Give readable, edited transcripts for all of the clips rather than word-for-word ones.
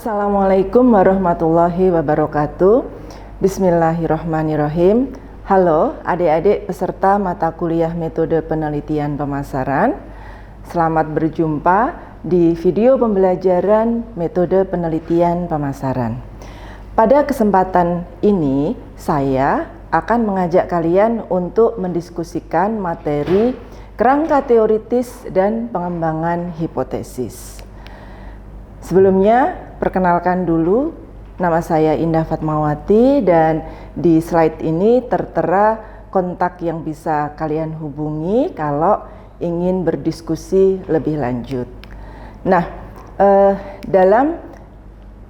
Assalamualaikum warahmatullahi wabarakatuh. Bismillahirrahmanirrahim. Halo adik-adik peserta mata kuliah metode penelitian pemasaran. Selamat berjumpa di video pembelajaran metode penelitian pemasaran. Pada kesempatan ini, saya akan mengajak kalian untuk mendiskusikan materi kerangka teoritis dan pengembangan hipotesis. Sebelumnya, perkenalkan dulu, nama saya Indah Fatmawati dan di slide ini tertera kontak yang bisa kalian hubungi kalau ingin berdiskusi lebih lanjut. Nah, dalam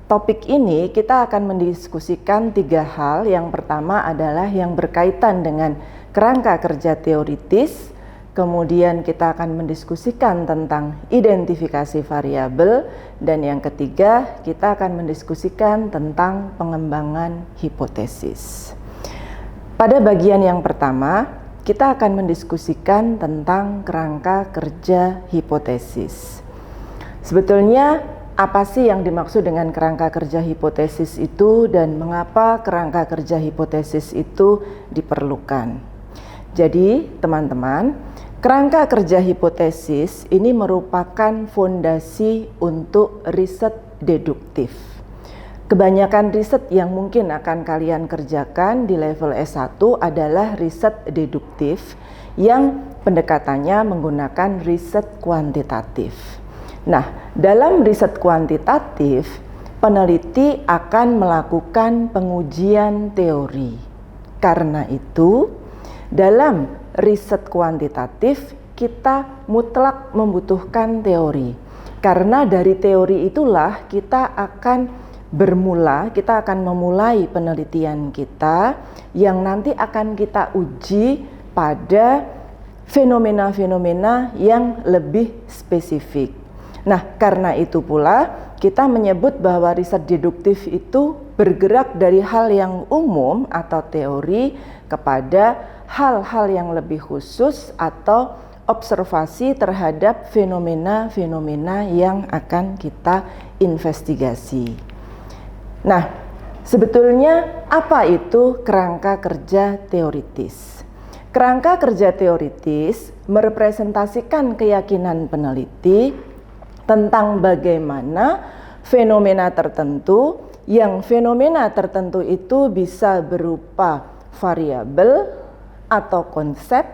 topik ini kita akan mendiskusikan 3 hal. Yang pertama adalah yang berkaitan dengan kerangka kerja teoritis. Kemudian kita akan mendiskusikan tentang identifikasi variabel, dan yang ketiga kita akan mendiskusikan tentang pengembangan hipotesis. Pada bagian yang pertama, kita akan mendiskusikan tentang kerangka kerja hipotesis. Sebetulnya apa sih yang dimaksud dengan kerangka kerja hipotesis itu dan mengapa kerangka kerja hipotesis itu diperlukan? Jadi, teman-teman, kerangka kerja hipotesis ini merupakan fondasi untuk riset deduktif. Kebanyakan riset yang mungkin akan kalian kerjakan di level S1 adalah riset deduktif yang pendekatannya menggunakan riset kuantitatif. Nah, dalam riset kuantitatif, peneliti akan melakukan pengujian teori. Karena itu, dalam riset kuantitatif kita mutlak membutuhkan teori. Karena dari teori itulah kita akan memulai penelitian kita yang nanti akan kita uji pada fenomena-fenomena yang lebih spesifik. Nah, karena itu pula kita menyebut bahwa riset deduktif itu bergerak dari hal yang umum atau teori kepada hal-hal yang lebih khusus atau observasi terhadap fenomena-fenomena yang akan kita investigasi. Nah, sebetulnya apa itu kerangka kerja teoritis? Kerangka kerja teoritis merepresentasikan keyakinan peneliti tentang bagaimana fenomena tertentu itu bisa berupa variabel atau konsep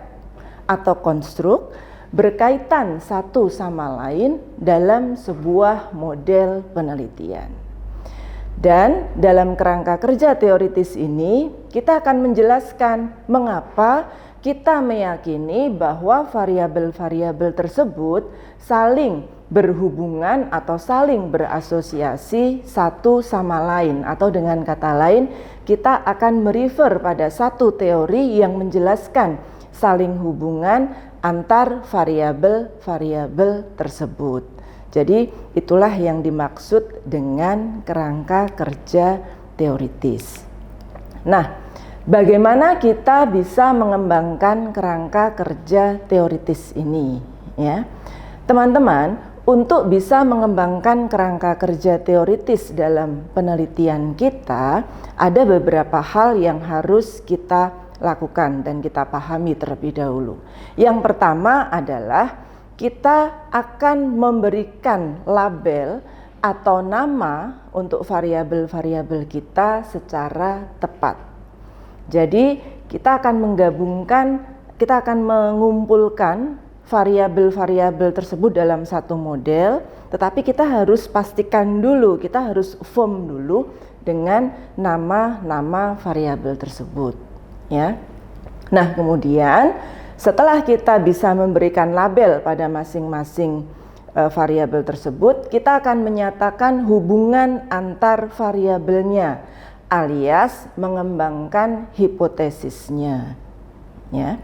atau konstruk berkaitan satu sama lain dalam sebuah model penelitian. Dan dalam kerangka kerja teoritis ini kita akan menjelaskan mengapa kita meyakini bahwa variabel-variabel tersebut saling berhubungan atau saling berasosiasi satu sama lain, atau dengan kata lain kita akan merefer pada satu teori yang menjelaskan saling hubungan antar variabel-variabel tersebut. Jadi itulah yang dimaksud dengan kerangka kerja teoritis. Nah, bagaimana kita bisa mengembangkan kerangka kerja teoritis ini, ya? Teman-teman, untuk bisa mengembangkan kerangka kerja teoritis dalam penelitian kita, ada beberapa hal yang harus kita lakukan dan kita pahami terlebih dahulu. Yang pertama adalah kita akan memberikan label atau nama untuk variabel-variabel kita secara tepat. Jadi kita akan mengumpulkan variabel-variabel tersebut dalam satu model, tetapi kita harus pastikan dulu, kita harus form dulu dengan nama-nama variabel tersebut, ya. Nah, kemudian setelah kita bisa memberikan label pada masing-masing variabel tersebut, kita akan menyatakan hubungan antar variabelnya alias mengembangkan hipotesisnya, ya.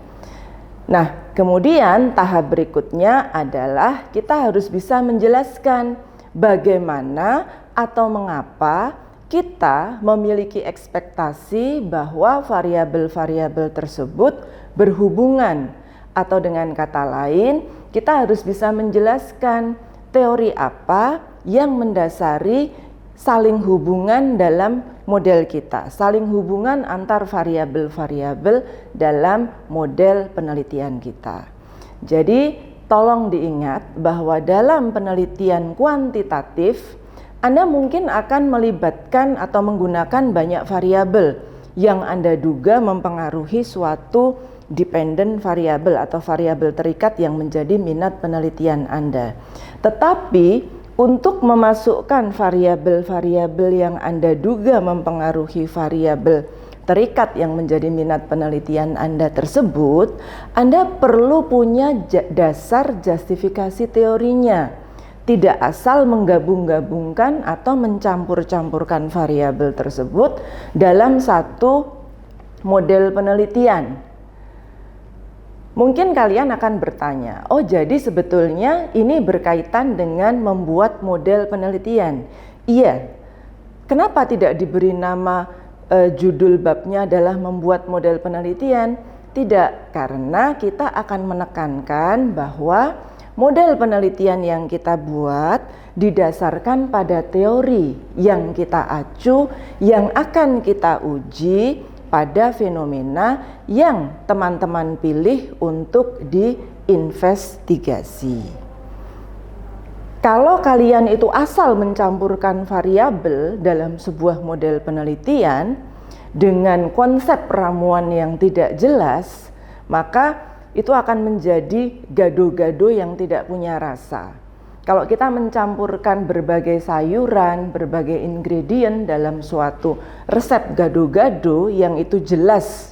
Nah, kemudian tahap berikutnya adalah kita harus bisa menjelaskan bagaimana atau mengapa kita memiliki ekspektasi bahwa variabel-variabel tersebut berhubungan, atau dengan kata lain kita harus bisa menjelaskan teori apa yang mendasari saling hubungan dalam model kita, saling hubungan antar variabel-variabel dalam model penelitian kita. Jadi tolong diingat bahwa dalam penelitian kuantitatif Anda mungkin akan melibatkan atau menggunakan banyak variabel yang Anda duga mempengaruhi suatu dependent variable atau variabel terikat yang menjadi minat penelitian Anda. Tetapi untuk memasukkan variabel-variabel yang Anda duga mempengaruhi variabel terikat yang menjadi minat penelitian Anda tersebut, Anda perlu punya dasar justifikasi teorinya. Tidak asal menggabung-gabungkan atau mencampur-campurkan variabel tersebut dalam satu model penelitian. Mungkin kalian akan bertanya, oh jadi sebetulnya ini berkaitan dengan membuat model penelitian. Iya, kenapa tidak diberi nama judul babnya adalah membuat model penelitian? Tidak, karena kita akan menekankan bahwa model penelitian yang kita buat didasarkan pada teori yang kita acu, yang akan kita uji pada fenomena yang teman-teman pilih untuk diinvestigasi. Kalau kalian itu asal mencampurkan variabel dalam sebuah model penelitian dengan konsep ramuan yang tidak jelas, maka itu akan menjadi gado-gado yang tidak punya rasa. Kalau kita mencampurkan berbagai sayuran, berbagai ingredient dalam suatu resep gado-gado yang itu jelas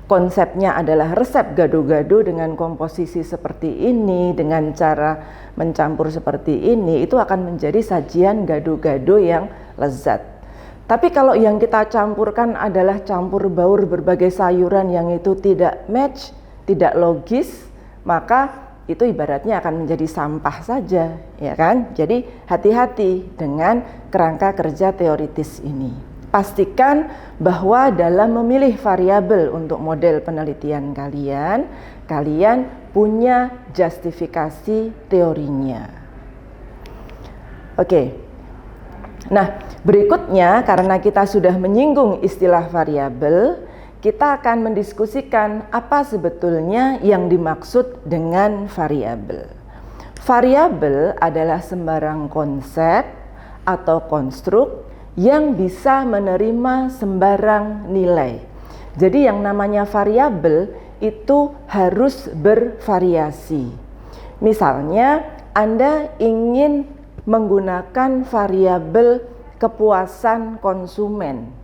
konsepnya adalah resep gado-gado dengan komposisi seperti ini, dengan cara mencampur seperti ini, itu akan menjadi sajian gado-gado yang lezat. Tapi kalau yang kita campurkan adalah campur baur berbagai sayuran yang itu tidak match, tidak logis, maka itu ibaratnya akan menjadi sampah saja, ya kan? Jadi hati-hati dengan kerangka kerja teoritis ini. Pastikan bahwa dalam memilih variabel untuk model penelitian kalian, kalian punya justifikasi teorinya. Oke. Nah, berikutnya karena kita sudah menyinggung istilah variabel, kita akan mendiskusikan apa sebetulnya yang dimaksud dengan variabel. Variabel adalah sembarang konsep atau konstruk yang bisa menerima sembarang nilai. Jadi yang namanya variabel itu harus bervariasi. Misalnya, Anda ingin menggunakan variabel kepuasan konsumen,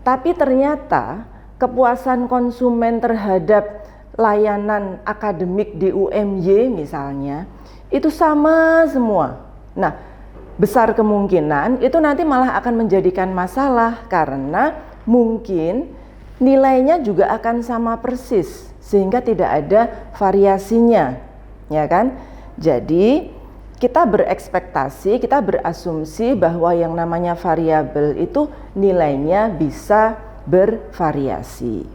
tapi ternyata kepuasan konsumen terhadap layanan akademik di UMY misalnya, itu sama semua. Nah, besar kemungkinan itu nanti malah akan menjadikan masalah karena mungkin nilainya juga akan sama persis sehingga tidak ada variasinya, ya kan? Jadi kita berekspektasi, kita berasumsi bahwa yang namanya variabel itu nilainya bisa bervariasi.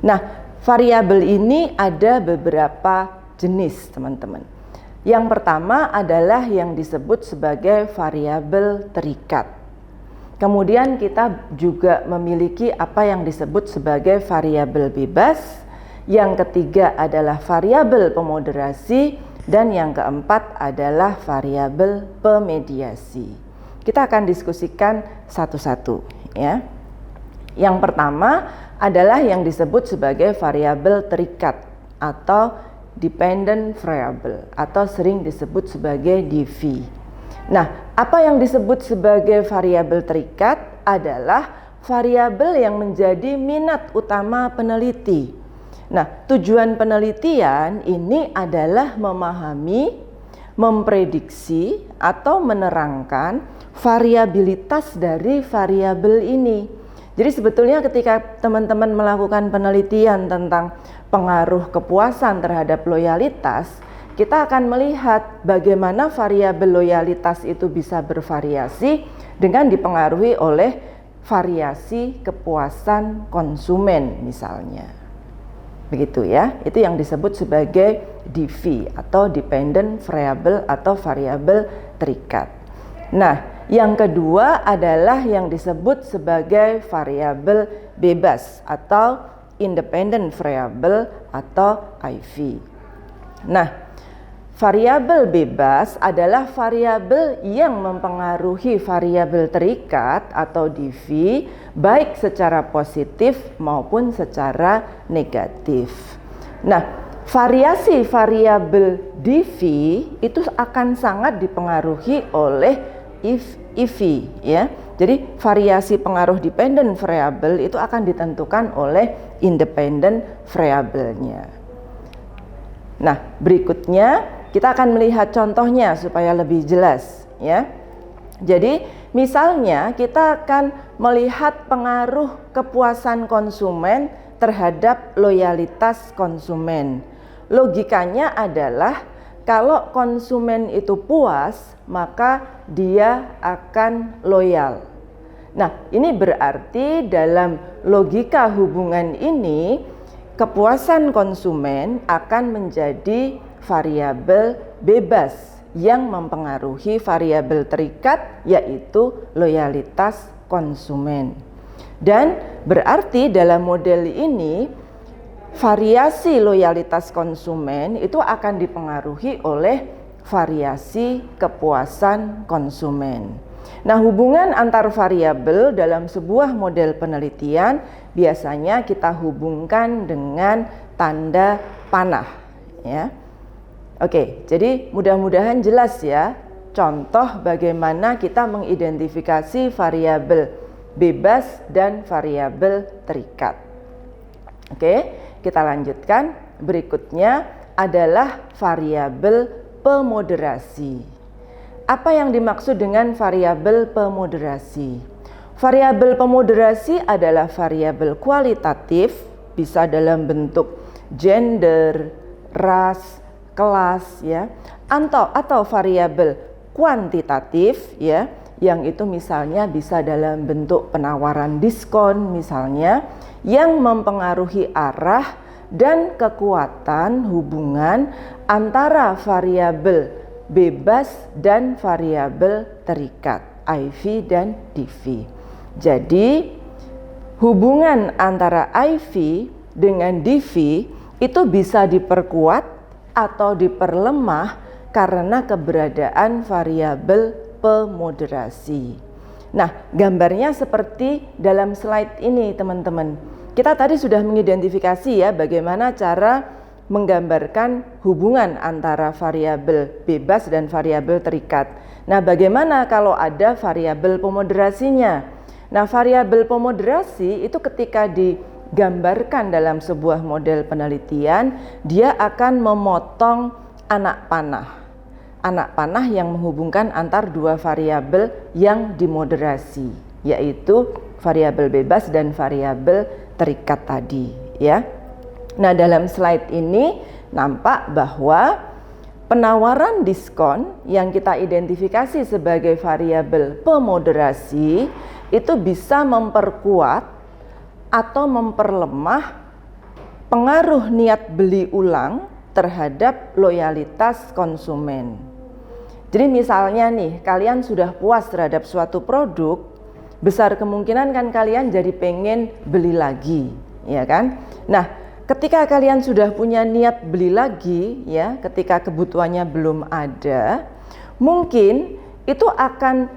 Nah, variabel ini ada beberapa jenis, teman-teman. Yang pertama adalah yang disebut sebagai variabel terikat. Kemudian kita juga memiliki apa yang disebut sebagai variabel bebas. Yang ketiga adalah variabel pemoderasi. Dan yang keempat adalah variabel pemediasi. Kita akan diskusikan satu-satu, ya. Yang pertama adalah yang disebut sebagai variabel terikat atau dependent variable atau sering disebut sebagai DV. Nah, apa yang disebut sebagai variabel terikat adalah variabel yang menjadi minat utama peneliti. Nah, tujuan penelitian ini adalah memahami, memprediksi, atau menerangkan variabilitas dari variabel ini. Jadi sebetulnya ketika teman-teman melakukan penelitian tentang pengaruh kepuasan terhadap loyalitas, kita akan melihat bagaimana variabel loyalitas itu bisa bervariasi dengan dipengaruhi oleh variasi kepuasan konsumen misalnya. Begitu ya, itu yang disebut sebagai DV atau dependent variable atau variabel terikat. Nah, Yang kedua adalah yang disebut sebagai variabel bebas atau independent variable atau IV. Nah, variabel bebas adalah variabel yang mempengaruhi variabel terikat atau DV baik secara positif maupun secara negatif. Nah, variasi variabel DV itu akan sangat dipengaruhi oleh IV ya. Jadi variasi pengaruh dependent variable itu akan ditentukan oleh independent variabelnya. Nah, berikutnya kita akan melihat contohnya supaya lebih jelas ya. Jadi misalnya kita akan melihat pengaruh kepuasan konsumen terhadap loyalitas konsumen. Logikanya adalah kalau konsumen itu puas, maka dia akan loyal. Nah, ini berarti dalam logika hubungan ini, kepuasan konsumen akan menjadi variabel bebas yang mempengaruhi variabel terikat, yaitu loyalitas konsumen. Dan berarti dalam model ini, variasi loyalitas konsumen itu akan dipengaruhi oleh variasi kepuasan konsumen. Nah, hubungan antar variabel dalam sebuah model penelitian biasanya kita hubungkan dengan tanda panah ya. Oke, jadi mudah-mudahan jelas ya contoh bagaimana kita mengidentifikasi variabel bebas dan variabel terikat. Oke, kita lanjutkan. Berikutnya adalah variabel pemoderasi. Apa yang dimaksud dengan variabel pemoderasi? Variabel pemoderasi adalah variabel kualitatif, bisa dalam bentuk gender, ras, kelas ya, atau variabel kuantitatif ya, yang itu misalnya bisa dalam bentuk penawaran diskon misalnya, yang mempengaruhi arah dan kekuatan hubungan antara variabel bebas dan variabel terikat, IV dan DV. Jadi hubungan antara IV dengan DV itu bisa diperkuat atau diperlemah karena keberadaan variabel pemoderasi. Nah, gambarnya seperti dalam slide ini teman-teman. Kita tadi sudah mengidentifikasi ya bagaimana cara menggambarkan hubungan antara variabel bebas dan variabel terikat. Nah, bagaimana kalau ada variabel pemoderasinya? Nah, variabel pemoderasi itu ketika digambarkan dalam sebuah model penelitian, dia akan memotong anak panah. Anak panah yang menghubungkan antar dua variabel yang dimoderasi, yaitu variabel bebas dan variabel terikat tadi ya. Nah, dalam slide ini nampak bahwa penawaran diskon yang kita identifikasi sebagai variabel pemoderasi itu bisa memperkuat atau memperlemah pengaruh niat beli ulang terhadap loyalitas konsumen. Jadi misalnya nih, kalian sudah puas terhadap suatu produk, besar kemungkinan kan kalian jadi pengen beli lagi, ya kan? Nah, ketika kalian sudah punya niat beli lagi, ya, ketika kebutuhannya belum ada, mungkin itu akan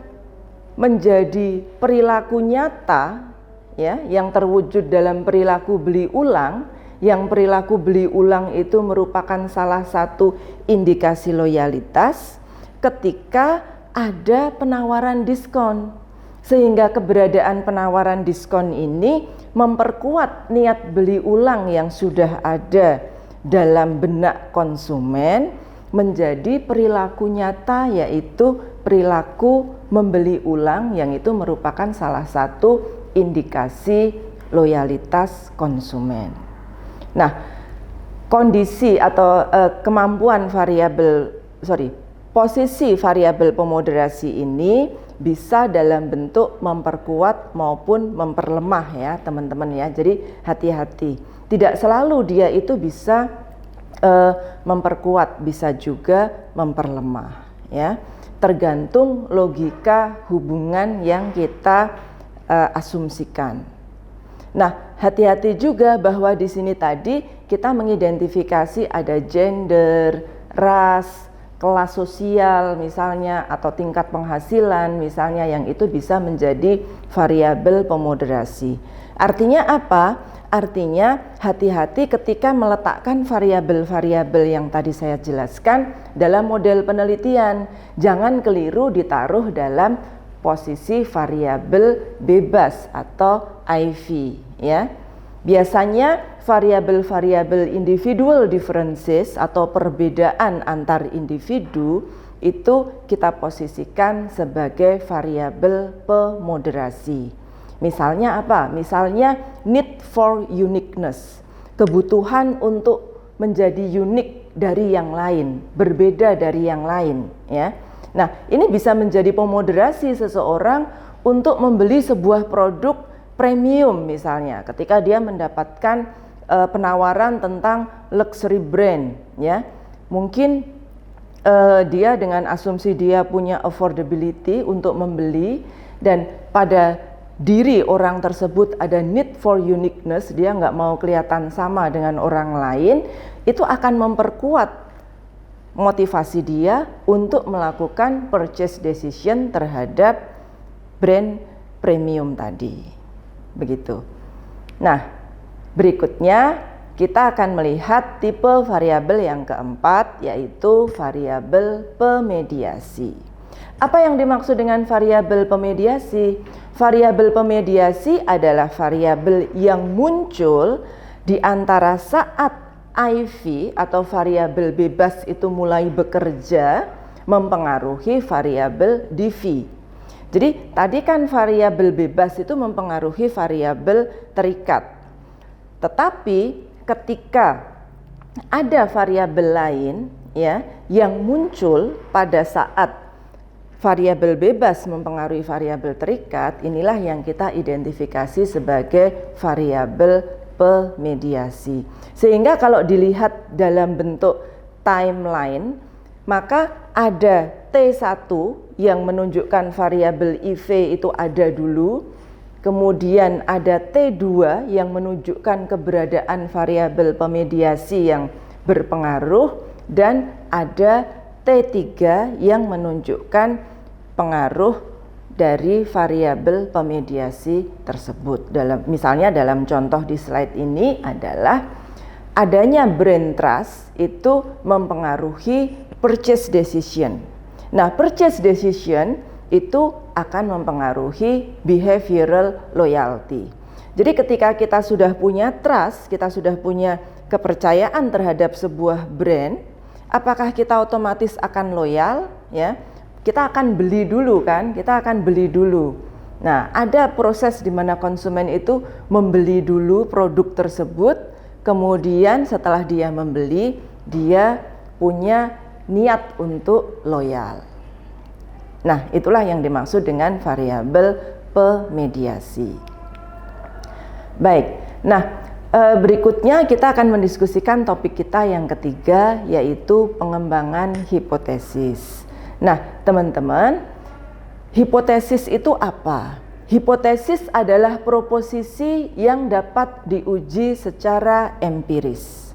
menjadi perilaku nyata, ya, yang terwujud dalam perilaku beli ulang. Yang perilaku beli ulang itu merupakan salah satu indikasi loyalitas ketika ada penawaran diskon. Sehingga keberadaan penawaran diskon ini memperkuat niat beli ulang yang sudah ada dalam benak konsumen menjadi perilaku nyata, yaitu perilaku membeli ulang, yang itu merupakan salah satu indikasi loyalitas konsumen. Nah, kondisi atau posisi variabel pemoderasi ini bisa dalam bentuk memperkuat maupun memperlemah ya teman-teman ya. Jadi hati-hati, tidak selalu dia itu bisa memperkuat, bisa juga memperlemah ya, tergantung logika hubungan yang kita asumsikan. Nah, hati-hati juga bahwa di sini tadi kita mengidentifikasi ada gender, ras, kelas sosial misalnya, atau tingkat penghasilan misalnya, yang itu bisa menjadi variabel pemoderasi. Artinya apa? Artinya hati-hati ketika meletakkan variabel-variabel yang tadi saya jelaskan dalam model penelitian. Jangan keliru ditaruh dalam posisi variabel bebas atau IV, ya. Biasanya variabel-variabel individual differences atau perbedaan antar individu itu kita posisikan sebagai variabel pemoderasi. Misalnya apa? Misalnya need for uniqueness, kebutuhan untuk menjadi unik dari yang lain, berbeda dari yang lain, ya. Nah, ini bisa menjadi pemoderasi seseorang untuk membeli sebuah produk premium misalnya, ketika dia mendapatkan penawaran tentang luxury brand, ya. Mungkin dia dengan asumsi dia punya affordability untuk membeli, dan pada diri orang tersebut ada need for uniqueness, dia nggak mau kelihatan sama dengan orang lain, itu akan memperkuat motivasi dia untuk melakukan purchase decision terhadap brand premium tadi. Begitu. Nah, berikutnya kita akan melihat tipe variabel yang keempat, yaitu variabel pemediasi. Apa yang dimaksud dengan variabel pemediasi? Variabel pemediasi adalah variabel yang muncul di antara saat IV atau variabel bebas itu mulai bekerja mempengaruhi variabel DV. Jadi tadi kan variabel bebas itu mempengaruhi variabel terikat. Tetapi ketika ada variabel lain, ya, yang muncul pada saat variabel bebas mempengaruhi variabel terikat, inilah yang kita identifikasi sebagai variabel pemediasi. Sehingga kalau dilihat dalam bentuk timeline, maka ada T1 yang menunjukkan variabel IV itu ada dulu, kemudian ada T2 yang menunjukkan keberadaan variabel pemediasi yang berpengaruh, dan ada T3 yang menunjukkan pengaruh dari variabel pemediasi tersebut. Misalnya dalam contoh di slide ini adalah adanya brand trust itu mempengaruhi purchase decision. Nah, purchase decision itu akan mempengaruhi behavioral loyalty. Jadi ketika kita sudah punya trust, kita sudah punya kepercayaan terhadap sebuah brand, apakah kita otomatis akan loyal, ya? Kita akan beli dulu kan, kita akan beli dulu. Nah, ada proses di mana konsumen itu membeli dulu produk tersebut, kemudian setelah dia membeli, dia punya niat untuk loyal. Nah, itulah yang dimaksud dengan variabel pemediasi. Baik, nah berikutnya kita akan mendiskusikan topik kita yang ketiga, yaitu pengembangan hipotesis. Nah, teman-teman, hipotesis itu apa? Hipotesis adalah proposisi yang dapat diuji secara empiris.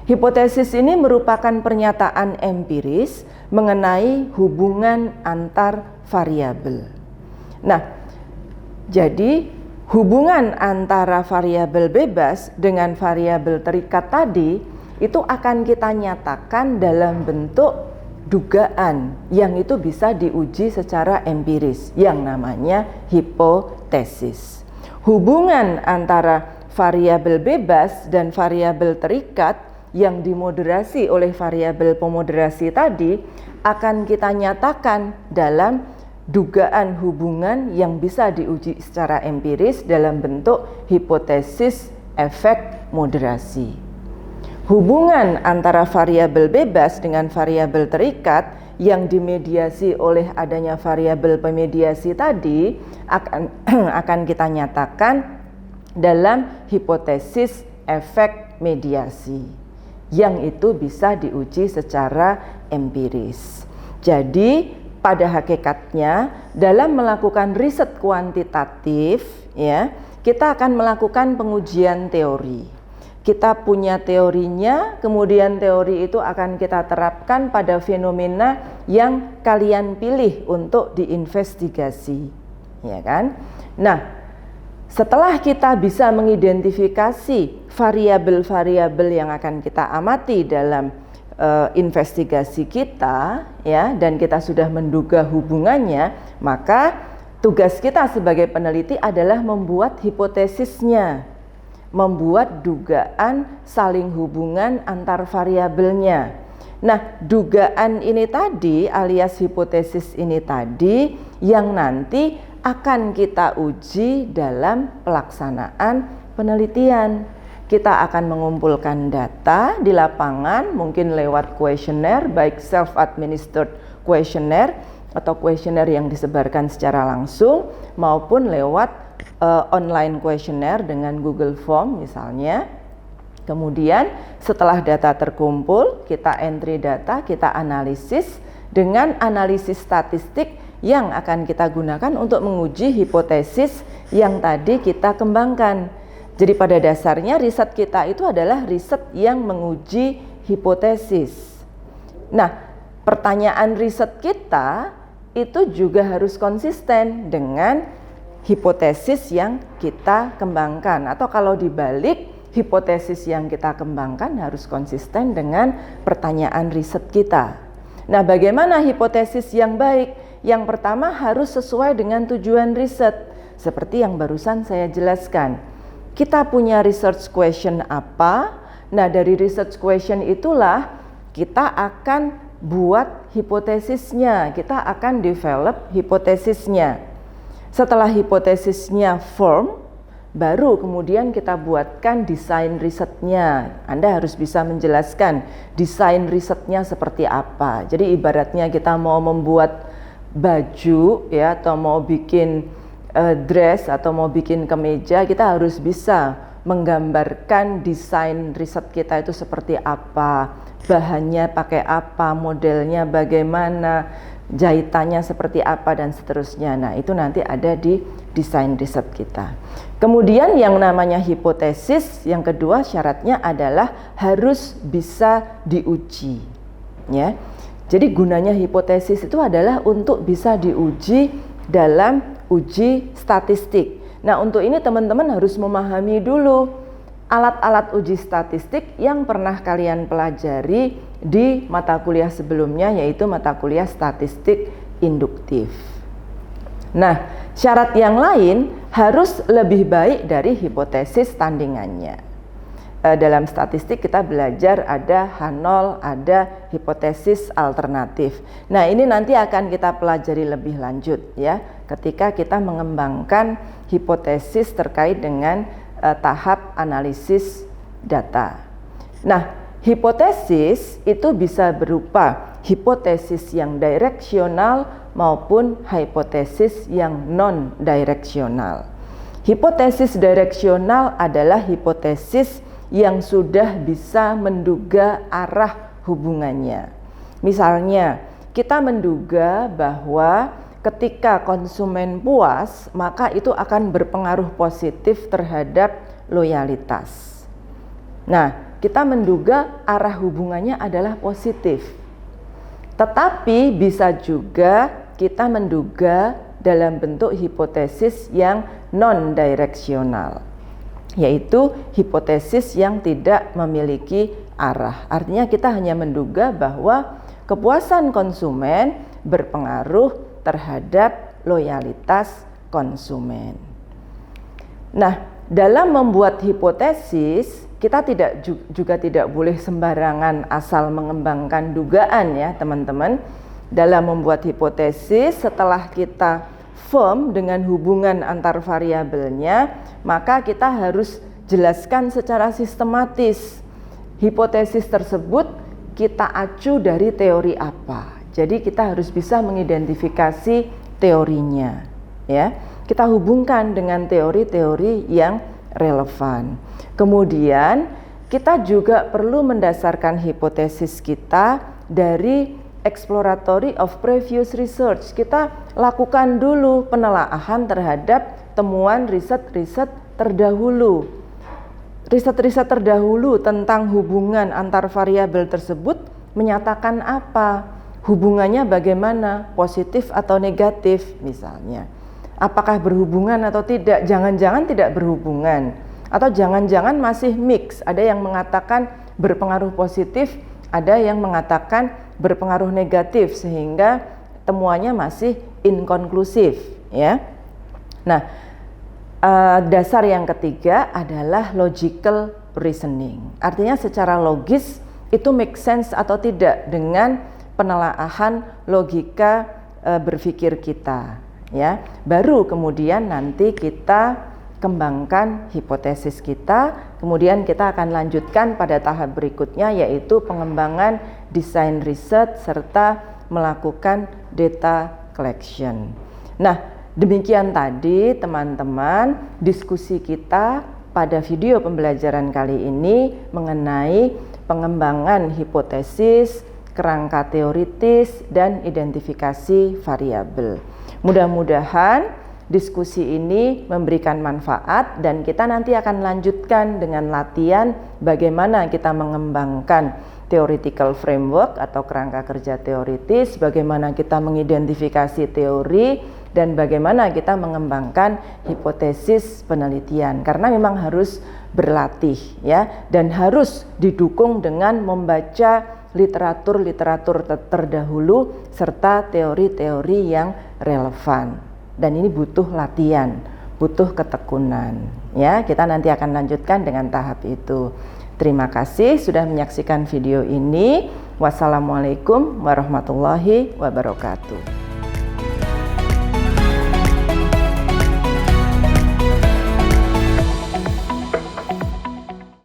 Hipotesis ini merupakan pernyataan empiris mengenai hubungan antar variabel. Nah, jadi hubungan antara variabel bebas dengan variabel terikat tadi itu akan kita nyatakan dalam bentuk dugaan yang itu bisa diuji secara empiris yang namanya hipotesis. Hubungan antara variabel bebas dan variabel terikat yang dimoderasi oleh variabel pemoderasi tadi akan kita nyatakan dalam dugaan hubungan yang bisa diuji secara empiris dalam bentuk hipotesis efek moderasi. Hubungan antara variabel bebas dengan variabel terikat yang dimediasi oleh adanya variabel pemediasi tadi akan kita nyatakan dalam hipotesis efek mediasi yang itu bisa diuji secara empiris. Jadi pada hakikatnya dalam melakukan riset kuantitatif ya, kita akan melakukan pengujian teori. Kita punya teorinya, kemudian teori itu akan kita terapkan pada fenomena yang kalian pilih untuk diinvestigasi, ya kan? Nah, setelah kita bisa mengidentifikasi variabel-variabel yang akan kita amati dalam investigasi kita, ya, dan kita sudah menduga hubungannya, maka tugas kita sebagai peneliti adalah membuat hipotesisnya, membuat dugaan saling hubungan antar variabelnya. Nah, dugaan ini tadi alias hipotesis ini tadi yang nanti akan kita uji dalam pelaksanaan penelitian. Kita akan mengumpulkan data di lapangan, mungkin lewat kuesioner, baik self-administered kuesioner atau kuesioner yang disebarkan secara langsung, maupun lewat online kuesioner dengan Google Form misalnya. Kemudian setelah data terkumpul, kita entry data, kita analisis dengan analisis statistik yang akan kita gunakan untuk menguji hipotesis yang tadi kita kembangkan. Jadi pada dasarnya riset kita itu adalah riset yang menguji hipotesis. Nah, pertanyaan riset kita itu juga harus konsisten dengan hipotesis yang kita kembangkan, atau kalau dibalik, hipotesis yang kita kembangkan harus konsisten dengan pertanyaan riset kita. Nah, bagaimana hipotesis yang baik? Yang pertama harus sesuai dengan tujuan riset, seperti yang barusan saya jelaskan. Kita punya research question apa? Nah, dari research question itulah kita akan buat hipotesisnya, kita akan develop hipotesisnya. Setelah hipotesisnya firm, baru kemudian kita buatkan desain risetnya. Anda harus bisa menjelaskan desain risetnya seperti apa. Jadi ibaratnya kita mau membuat baju ya, atau mau bikin dress atau mau bikin kemeja, kita harus bisa menggambarkan desain riset kita itu seperti apa, bahannya pakai apa, modelnya bagaimana, jahitannya seperti apa, dan seterusnya. Nah, itu nanti ada di desain riset kita. Kemudian yang namanya hipotesis, yang kedua syaratnya adalah harus bisa diuji, ya. Jadi gunanya hipotesis itu adalah untuk bisa diuji dalam uji statistik. Nah, untuk ini teman-teman harus memahami dulu alat-alat uji statistik yang pernah kalian pelajari di mata kuliah sebelumnya, yaitu mata kuliah statistik induktif. Nah, syarat yang lain harus lebih baik dari hipotesis tandingannya. Dalam statistik kita belajar ada H0, ada hipotesis alternatif. Nah, ini nanti akan kita pelajari lebih lanjut ya, ketika kita mengembangkan hipotesis terkait dengan tahap analisis data. Nah, hipotesis itu bisa berupa hipotesis yang direksional maupun hipotesis yang non-direksional. Hipotesis direksional adalah hipotesis yang sudah bisa menduga arah hubungannya. Misalnya, kita menduga bahwa ketika konsumen puas, maka itu akan berpengaruh positif terhadap loyalitas. Nah, kita menduga arah hubungannya adalah positif. Tetapi bisa juga kita menduga dalam bentuk hipotesis yang non-direksional, yaitu hipotesis yang tidak memiliki arah. Artinya kita hanya menduga bahwa kepuasan konsumen berpengaruh terhadap loyalitas konsumen. Nah, dalam membuat hipotesis, kita juga tidak boleh sembarangan asal mengembangkan dugaan ya teman-teman. Dalam membuat hipotesis, setelah kita firm dengan hubungan antar variabelnya, maka kita harus jelaskan secara sistematis hipotesis tersebut kita acu dari teori apa. Jadi kita harus bisa mengidentifikasi teorinya, ya. Kita hubungkan dengan teori-teori yang relevan. Kemudian kita juga perlu mendasarkan hipotesis kita dari exploratory of previous research. Kita lakukan dulu penelaahan terhadap temuan riset-riset terdahulu. Riset-riset terdahulu tentang hubungan antar variabel tersebut menyatakan apa? Hubungannya bagaimana? Positif atau negatif misalnya. Apakah berhubungan atau tidak? Jangan-jangan tidak berhubungan. Atau jangan-jangan masih mix. Ada yang mengatakan berpengaruh positif, ada yang mengatakan berpengaruh negatif, sehingga temuannya masih inkonklusif, ya. Nah, dasar yang ketiga adalah logical reasoning. Artinya secara logis itu make sense atau tidak dengan penelaahan logika berpikir kita, ya. Baru kemudian nanti kita kembangkan hipotesis kita, kemudian kita akan lanjutkan pada tahap berikutnya, yaitu pengembangan desain riset serta melakukan data collection. Nah, demikian tadi teman-teman diskusi kita pada video pembelajaran kali ini mengenai pengembangan hipotesis, kerangka teoritis, dan identifikasi variabel. Mudah-mudahan diskusi ini memberikan manfaat dan kita nanti akan lanjutkan dengan latihan bagaimana kita mengembangkan theoretical framework atau kerangka kerja teoritis, bagaimana kita mengidentifikasi teori, dan bagaimana kita mengembangkan hipotesis penelitian. Karena memang harus berlatih, ya, dan harus didukung dengan membaca literatur-literatur terdahulu serta teori-teori yang relevan. Dan ini butuh latihan, butuh ketekunan, ya. Kita nanti akan lanjutkan dengan tahap itu. Terima kasih sudah menyaksikan video ini. Wassalamualaikum warahmatullahi wabarakatuh.